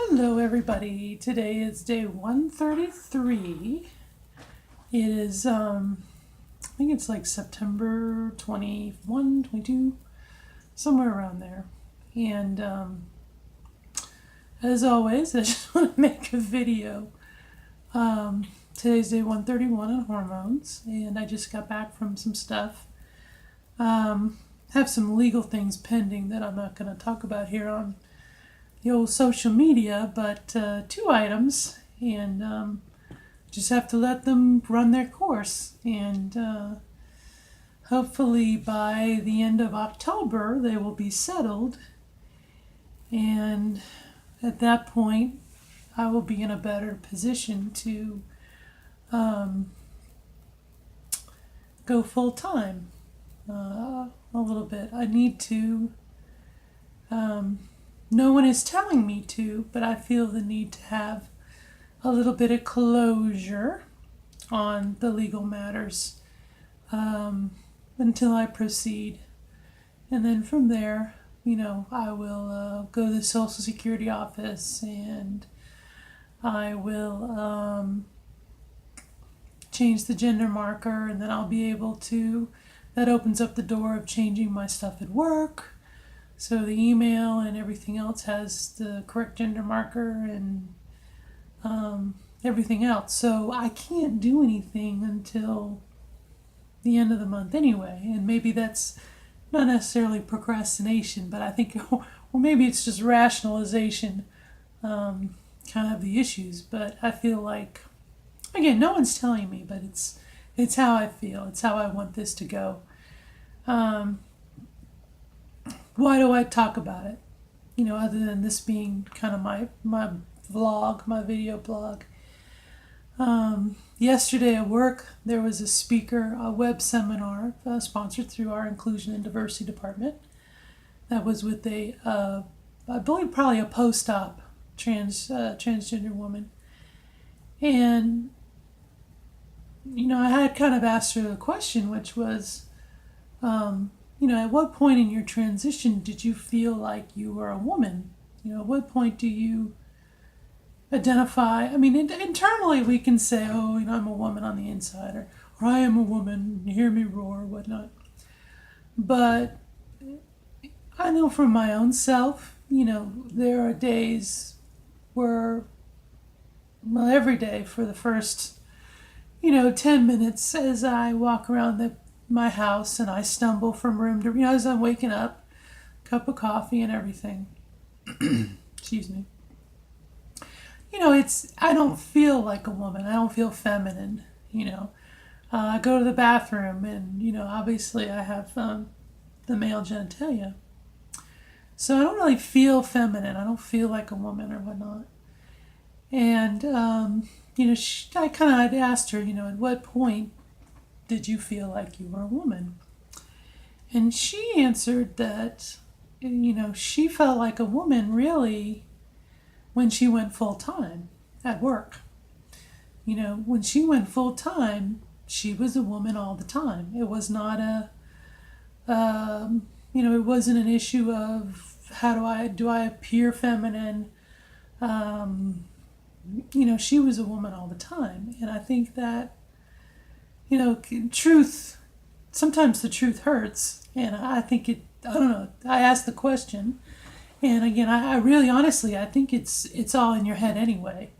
Hello, everybody. Today is day 133. It is, I think it's like September 21, 22, somewhere around there. And as always, I just want to make a video. Today's day 131 on hormones, and I just got back from some stuff. Have some legal things pending that I'm not going to talk about here on the old social media, but two items, and just have to let them run their course. And hopefully by the end of October, they will be settled. And at that point, I will be in a better position to go full time a little bit. I need to. No one is telling me to, but I feel the need to have a little bit of closure on the legal matters until I proceed. And then from there, I will go to the Social Security office, and I will change the gender marker, and then I'll be able to, that opens up the door of changing my stuff at work. So the email and everything else has the correct gender marker and everything else. So I can't do anything until the end of the month anyway. And maybe that's not necessarily procrastination, but I think, or maybe it's just rationalization, kind of the issues. But I feel like, again, no one's telling me, but it's how I feel. It's how I want this to go. Why do I talk about it? Other than this being kind of my vlog, my video blog. Yesterday at work, there was a speaker, a web seminar sponsored through our Inclusion and Diversity Department. That was with I believe probably a post-op transgender woman. And, I had kind of asked her a question, which was, at what point in your transition did you feel like you were a woman? At what point do you identify? I mean, internally we can say, oh, I'm a woman on the inside, or I am a woman, hear me roar, or whatnot. But I know from my own self, there are days where, well, every day for the first, 10 minutes as I walk around my house and I stumble from room to, as I'm waking up, cup of coffee and everything. Excuse me. I don't feel like a woman. I don't feel feminine, I go to the bathroom and, obviously I have the male genitalia. So I don't really feel feminine. I don't feel like a woman or whatnot. And, I kind of asked her, at what point did you feel like you were a woman? And she answered that, she felt like a woman really when she went full time at work. When she went full time, she was a woman all the time. It was not it wasn't an issue of do I appear feminine? She was a woman all the time. And I think that, truth, sometimes the truth hurts. And I think I don't know, I asked the question. And again, I really honestly, I think it's all in your head anyway.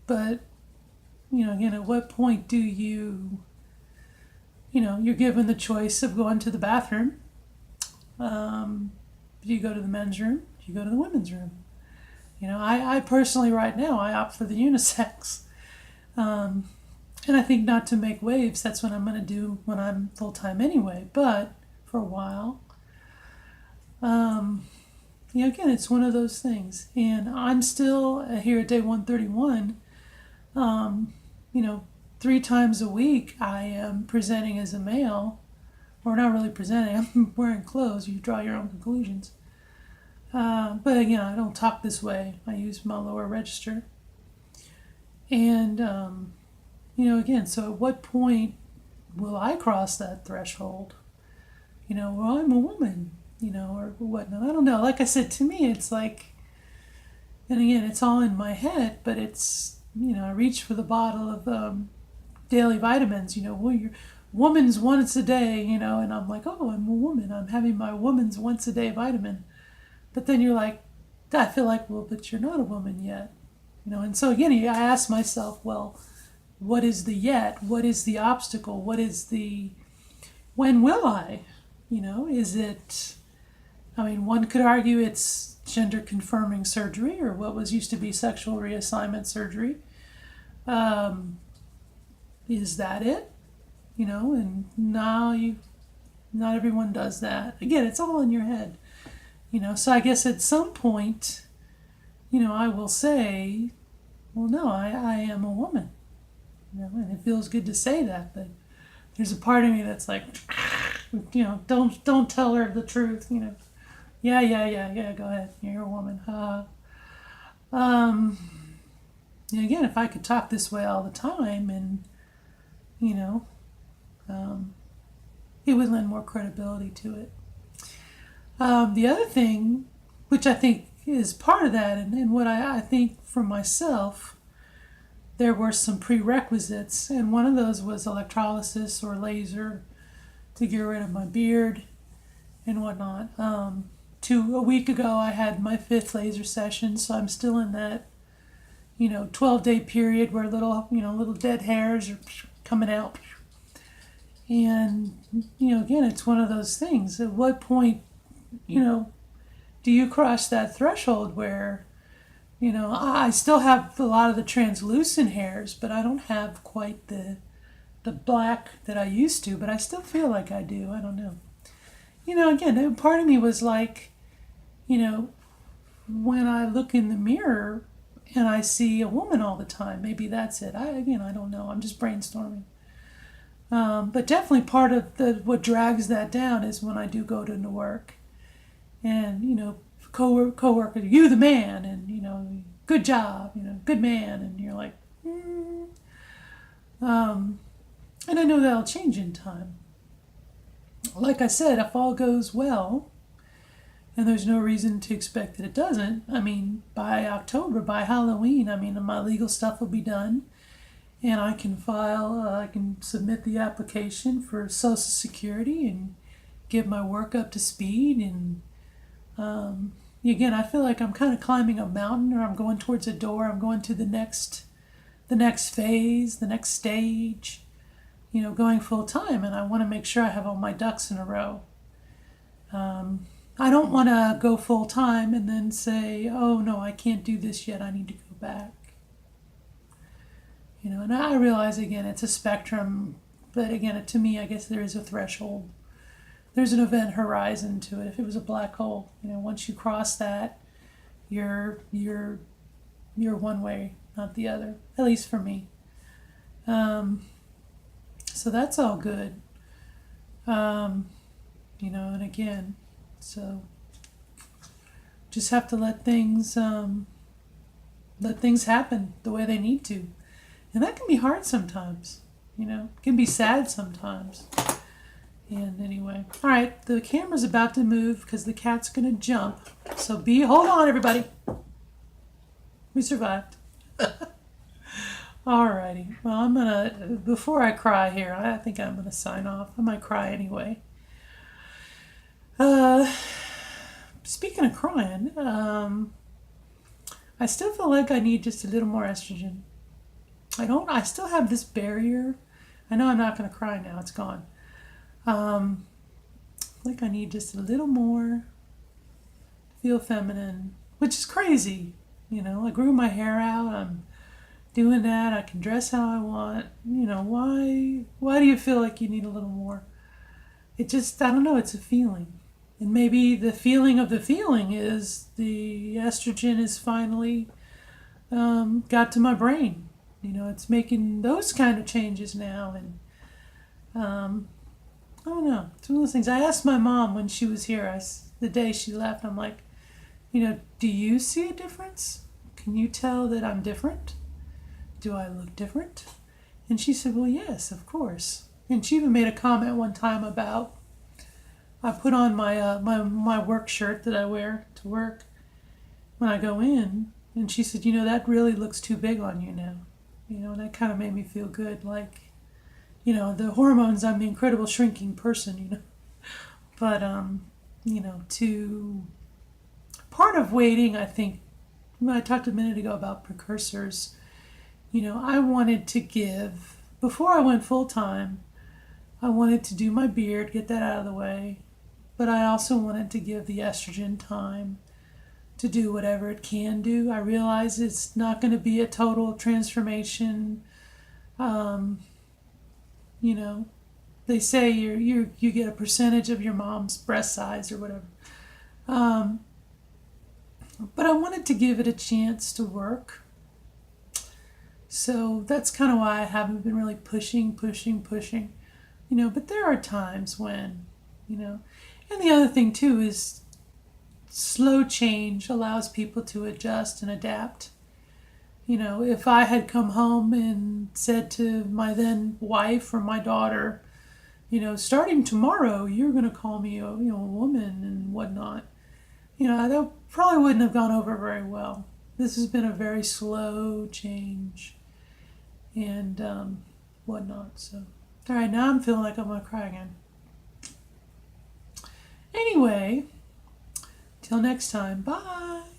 But, again, at what point do you're given the choice of going to the bathroom. Do you go to the men's room? Do you go to the women's room? I personally right now, I opt for the unisex. And I think not to make waves, that's what I'm going to do when I'm full-time anyway. But for a while, again, it's one of those things. And I'm still here at day 131. 3 times a week I am presenting as a male. Or not really presenting, I'm wearing clothes. You draw your own conclusions. But again, I don't talk this way. I use my lower register. And, again, so at what point will I cross that threshold? Well, I'm a woman, or whatnot. I don't know. Like I said, to me, it's like, And again, it's all in my head, but it's, I reach for the bottle of daily vitamins, well, your woman's once a day, and I'm like, oh, I'm a woman. I'm having my woman's once a day vitamin. But then you're like, I feel like, well, but you're not a woman yet. And so again, I ask myself, well, what is the yet? What is the obstacle? What is the, when will I? Is it, one could argue it's gender confirming surgery or what was used to be sexual reassignment surgery. Is that it? And now not everyone does that. Again, it's all in your head. So I guess at some point, I will say, well, no, I am a woman. And it feels good to say that, but there's a part of me that's like, don't tell her the truth, Yeah, go ahead. You're a woman. Again, if I could talk this way all the time and, it would lend more credibility to it. The other thing, which I think is part of that, and what I think for myself, there were some prerequisites, and one of those was electrolysis or laser to get rid of my beard and whatnot. A week ago, I had my 5th laser session, so I'm still in that, 12-day period where little dead hairs are coming out. And, again, it's one of those things. At what point, do you cross that threshold where, I still have a lot of the translucent hairs, but I don't have quite the black that I used to, but I still feel like I do. I don't know. Again, part of me was like, when I look in the mirror and I see a woman all the time, maybe that's it. I don't know. I'm just brainstorming. But definitely part of what drags that down is when I do go to work and, co-worker, you the man, and, good job, good man. And you're like, and I know that'll change in time. Like I said, if all goes well, and there's no reason to expect that it doesn't, by October, by Halloween, my legal stuff will be done. And I can I can submit the application for Social Security and get my work up to speed. And again, I feel like I'm kind of climbing a mountain, or I'm going towards a door. I'm going to the next phase, the next stage, going full time. And I want to make sure I have all my ducks in a row. I don't want to go full time and then say, oh no, I can't do this yet. I need to go back. And I realize, again, it's a spectrum, but again, to me, I guess there is a threshold. There's an event horizon to it. If it was a black hole, once you cross that, you're one way, not the other, at least for me. So that's all good. And again, so just have to let things happen the way they need to. And that can be hard sometimes, it can be sad sometimes. And anyway, all right, the camera's about to move because the cat's going to jump. So hold on, everybody. We survived. All righty. Well, before I cry here, I think I'm going to sign off. I might cry anyway. Speaking of crying, I still feel like I need just a little more estrogen. I still have this barrier. I know I'm not going to cry now. It's gone. Like I need just a little more to feel feminine, which is crazy. I grew my hair out. I'm doing that. I can dress how I want. Why do you feel like you need a little more? I don't know. It's a feeling. And maybe the feeling of the feeling is the estrogen is finally got to my brain. It's making those kind of changes now. And I don't know. It's one of those things. I asked my mom when she was here, the day she left, I'm like, do you see a difference? Can you tell that I'm different? Do I look different? And she said, well, yes, of course. And she even made a comment one time about, I put on my work shirt that I wear to work when I go in, And she said, that really looks too big on you now. And that kind of made me feel good. Like, the hormones, I'm the incredible shrinking person. But, to part of waiting, I think, I talked a minute ago about precursors. I wanted to give, before I went full time, I wanted to do my beard, get that out of the way. But I also wanted to give the estrogen time to do whatever it can do. I realize it's not going to be a total transformation. Um, you know, they say you get a percentage of your mom's breast size or whatever. Um, but I wanted to give it a chance to work. So that's kind of why I haven't been really pushing. But there are times when, and the other thing too is slow change allows people to adjust and adapt. If I had come home and said to my then wife or my daughter, starting tomorrow, you're going to call me a woman and whatnot, that probably wouldn't have gone over very well. This has been a very slow change and whatnot. So, all right, now I'm feeling like I'm going to cry again. Anyway, till next time, bye.